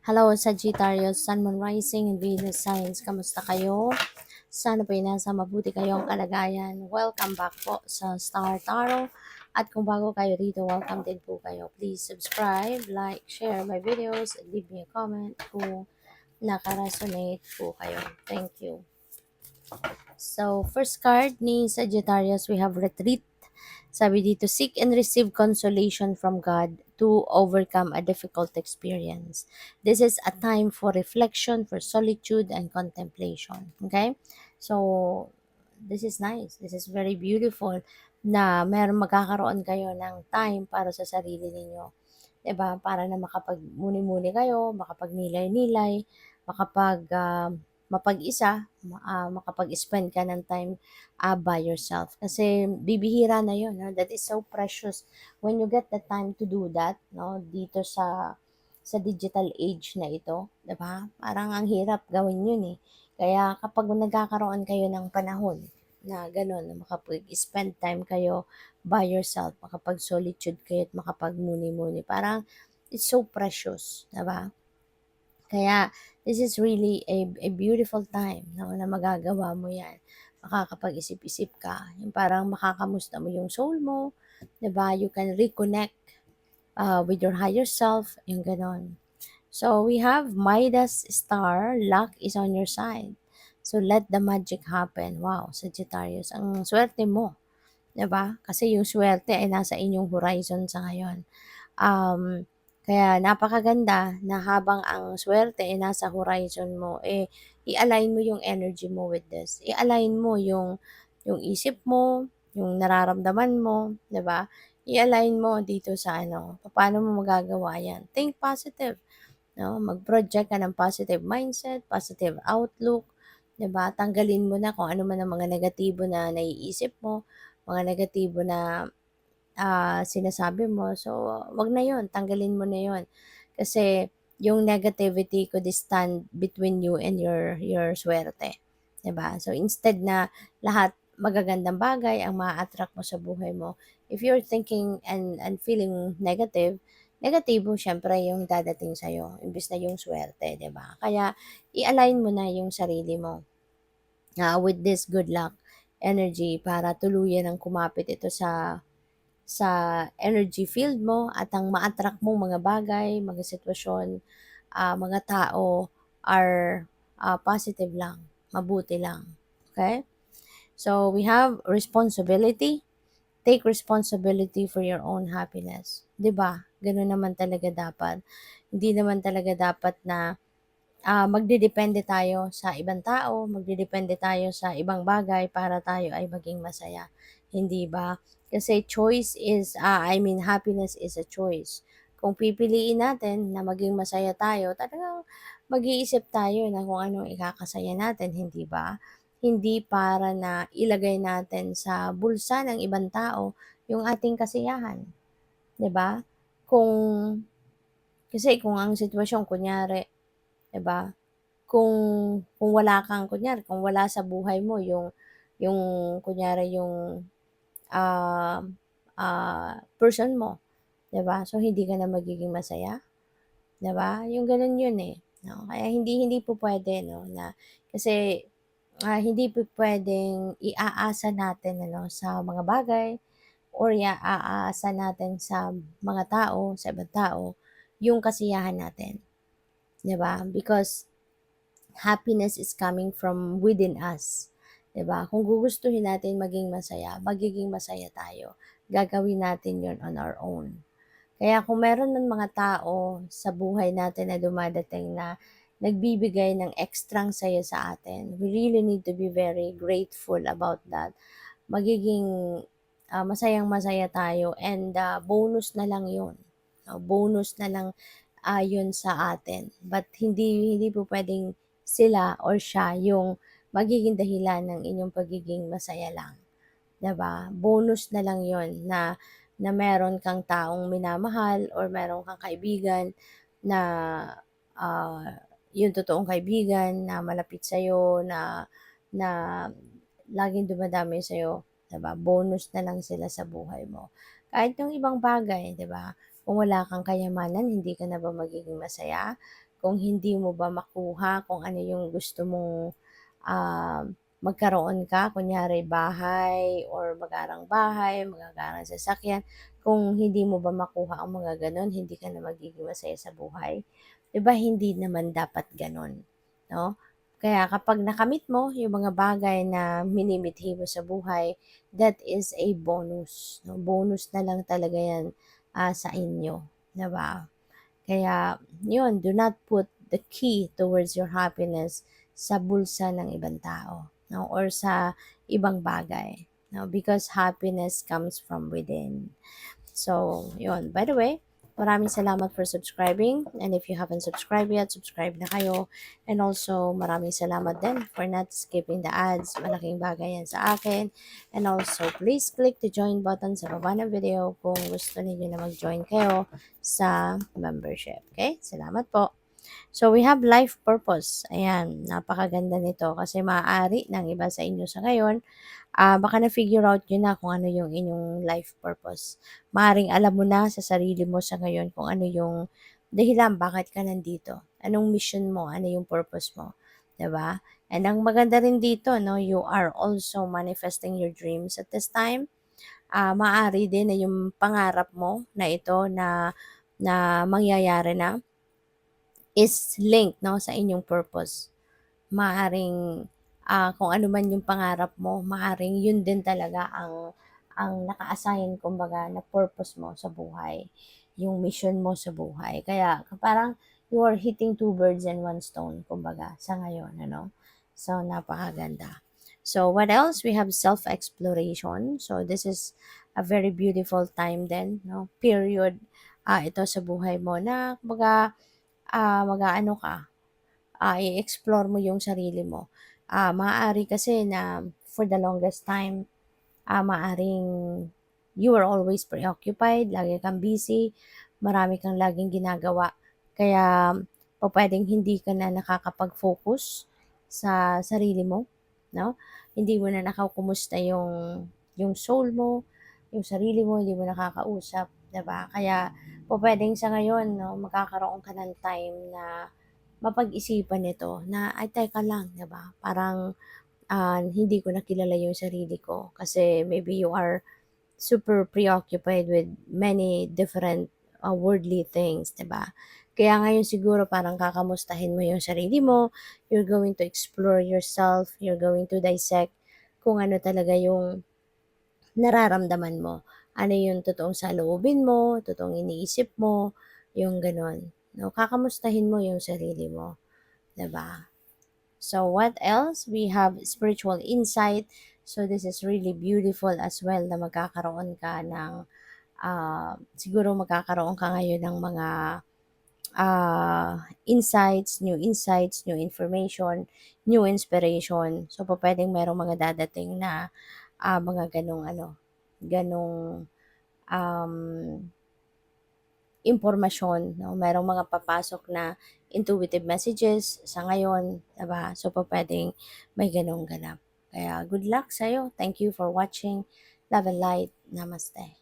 Hello, Sagittarius, Sun, Moon, Rising, and Venus Signs. Kamusta kayo? Sana po'y nasa mabuti kayong kalagayan. Welcome back po sa Star Tarot. At kung bago kayo rito, welcome din po kayo. Please subscribe, like, share my videos, and leave me a comment kung nakaresonate po kayo. Thank you. So, first card ni Sagittarius, we have Retreat. Sabi dito, seek and receive consolation from God to overcome a difficult experience. This is a time for reflection, for solitude, and contemplation. Okay? So, this is nice. This is very beautiful na magkakaroon kayo ng time para sa sarili ninyo. 'Di ba? Para na makapagmuni-muni kayo, makapagnilay-nilay, mapag-isa, makapag-spend ka ng time by yourself. Kasi bibihira na 'yon, no? That is so precious when you get the time to do that, no? Dito sa digital age na ito, 'di ba? Parang ang hirap gawin 'yun eh. Kaya kapag nagkakaroon kayo ng panahon na gano'n, na makapag-spend time kayo by yourself, makapag-solitude kayo at makapagmuni-muni, parang it's so precious, 'di ba? Kaya this is really a beautiful time, no, na magagawa mo 'yan. Makakapag-isip-isip ka, yung parang makakamusta mo yung soul mo, 'di ba? You can reconnect with your higher self, yung gano'n. So we have Midas star, luck is on your side. So let the magic happen. Wow, Sagittarius, ang swerte mo, 'di ba? Kasi yung swerte ay nasa inyong horizon sa ngayon. Um, Kaya napakaganda na habang ang swerte ay nasa horizon mo, eh, i-align mo yung energy mo with this. I-align mo yung isip mo, yung nararamdaman mo, 'di ba? I-align mo dito sa ano, paano mo magagawa 'yan. Think positive, no? Mag-project ka ng positive mindset, positive outlook, 'di ba? Tanggalin mo na kung ano man ang mga negatibo na naiisip mo, mga negatibo na sinasabi mo. So, wag na 'yon, tanggalin mo na 'yon. Kasi yung negativity could stand between you and your swerte, 'di ba? So, instead na lahat magagandang bagay ang maa-attract mo sa buhay mo, if you're thinking and feeling negative, negatibo siyempre yung dadating sa'yo imbes na yung swerte, 'di ba? Kaya i-align mo na yung sarili mo with this good luck energy para tuluyan ng kumapit ito sa energy field mo at ang ma-attract mong mga bagay, mga sitwasyon, mga tao are positive lang, mabuti lang. Okay? So, we have responsibility. Take responsibility for your own happiness. 'Di ba? Ganun naman talaga dapat. Hindi naman talaga dapat na magdedepende tayo sa ibang tao, magdedepende tayo sa ibang bagay para tayo ay maging masaya. Hindi ba? Kasi happiness is a choice. Kung pipiliin natin na maging masaya tayo, talagang mag-iisip tayo na kung anong ikakasaya natin, hindi ba? Hindi para na ilagay natin sa bulsa ng ibang tao yung ating kasiyahan, 'di ba? Kung kung ang sitwasyon kunyari, 'di ba? Kung wala kang kunyari kung wala sa buhay mo yung kunyari yung, ah, person mo, 'di ba? So, hindi ka na magiging masaya, 'di ba? Yung gano'n yun, eh, 'no? Kaya hindi hindi po puwede 'no, na kasi, hindi po puwedeng iaasa natin ano, sa mga bagay or iaasa natin sa mga tao, sa ibang tao, yung kasiyahan natin, 'di ba? Because happiness is coming from within us, 'di ba? Kung gugustuhin natin maging masaya, magiging masaya tayo. Gagawin natin 'yon on our own. Kaya kung meron man mga tao sa buhay natin na dumadating na nagbibigay ng ekstrang saya sa atin, we really need to be very grateful about that. Magiging masayang-masaya tayo and bonus na lang 'yon. Bonus na lang 'yun sa atin. But hindi hindi po puwedeng sila or siya yung magiging dahilan ng inyong pagiging masaya lang, 'di ba? Bonus na lang 'yon na meron kang taong minamahal or meron kang kaibigan na, yung totoong kaibigan na malapit sa'yo na laging dumadamay sa'yo, 'di ba? Bonus na lang sila sa buhay mo. Kahit yung ibang bagay, 'di ba? Kung wala kang kayamanan, hindi ka na ba magiging masaya? kung hindi mo ba makuha kung ano yung gusto mong ah, magkaroon ka, kunyari bahay or magarang bahay, magagarang sasakyan, kung hindi mo ba makuha ang mga gano'n, hindi ka na magiging masaya sa buhay. 'Di ba hindi naman dapat gano'n, 'no? Kaya kapag nakamit mo yung mga bagay na minimithi mo sa buhay, that is a bonus, 'no? Bonus na lang talaga 'yan, sa inyo, 'di ba? Kaya yun, do not put the key towards your happiness sa bulsa ng ibang tao, no? Or sa ibang bagay, no? Because happiness comes from within. So, yun. By the way, maraming salamat for subscribing. And if you haven't subscribed yet, subscribe na kayo. And also, maraming salamat din for not skipping the ads. Malaking bagay yan sa akin. And also, please click the join button sa baba ng video kung gusto niyo na mag-join kayo sa membership. Okay? Salamat po. So, we have life purpose. Ayan, napakaganda nito kasi maaari ng iba sa inyo sa ngayon, baka na-figure out nyo na kung ano yung inyong life purpose. Maaring alam mo na sa sarili mo sa ngayon kung ano yung dahilan bakit ka nandito. Anong mission mo, ano yung purpose mo. 'Di ba? And ang maganda rin dito, no, you are also manifesting your dreams at this time. Maaari din na yung pangarap mo na ito na mangyayari na is linked, no, sa inyong purpose. Maaring, kung ano man yung pangarap mo, maaring yun din talaga ang naka-assign kumbaga na purpose mo sa buhay, yung mission mo sa buhay. Kaya parang you are hitting two birds in one stone kumbaga sa ngayon, ano? So, napakaganda. So, what else? We have self-exploration. So, this is a very beautiful time then, no? Period, ito sa buhay mo na kumbaga, mag-aano ka, i-explore mo yung sarili mo. Maaari kasi na for the longest time, maaring you are always preoccupied, lagi kang busy, marami kang laging ginagawa. Kaya puwedeng hindi ka na nakakapag-focus sa sarili mo, 'no? Hindi mo na nakukumusta yung soul mo, yung sarili mo, hindi mo nakakausap, 'di ba? Kaya pupuwedeng sa ngayon 'no, magkakaroon ka ng time na mapag-isipan nito na, "Ay teka lang," 'di ba, parang, hindi ko na kilala yung sarili ko kasi maybe you are super preoccupied with many different, worldly things, 'di ba? Kaya ngayon siguro parang kakamustahin mo yung sarili mo, you're going to explore yourself, you're going to dissect kung ano talaga yung nararamdaman mo. Ano yung totoong saloobin mo, totoong iniisip mo, yung gano'n, 'no? Kakamustahin mo yung sarili mo, 'di ba? So what else? We have spiritual insight. So this is really beautiful as well na magkakaroon ka ng, siguro magkakaroon ka ngayon ng mga, insights, new information, new inspiration. So pupuwedeng merong mga dadating na, mga gano'ng ano, gano'ng, um, impormasyon 'no, merong mga papasok na intuitive messages sa ngayon, 'di ba? So pupuwedeng may gano'ng ganap. Kaya good luck sa'yo. Thank you for watching. Love and light. Namaste.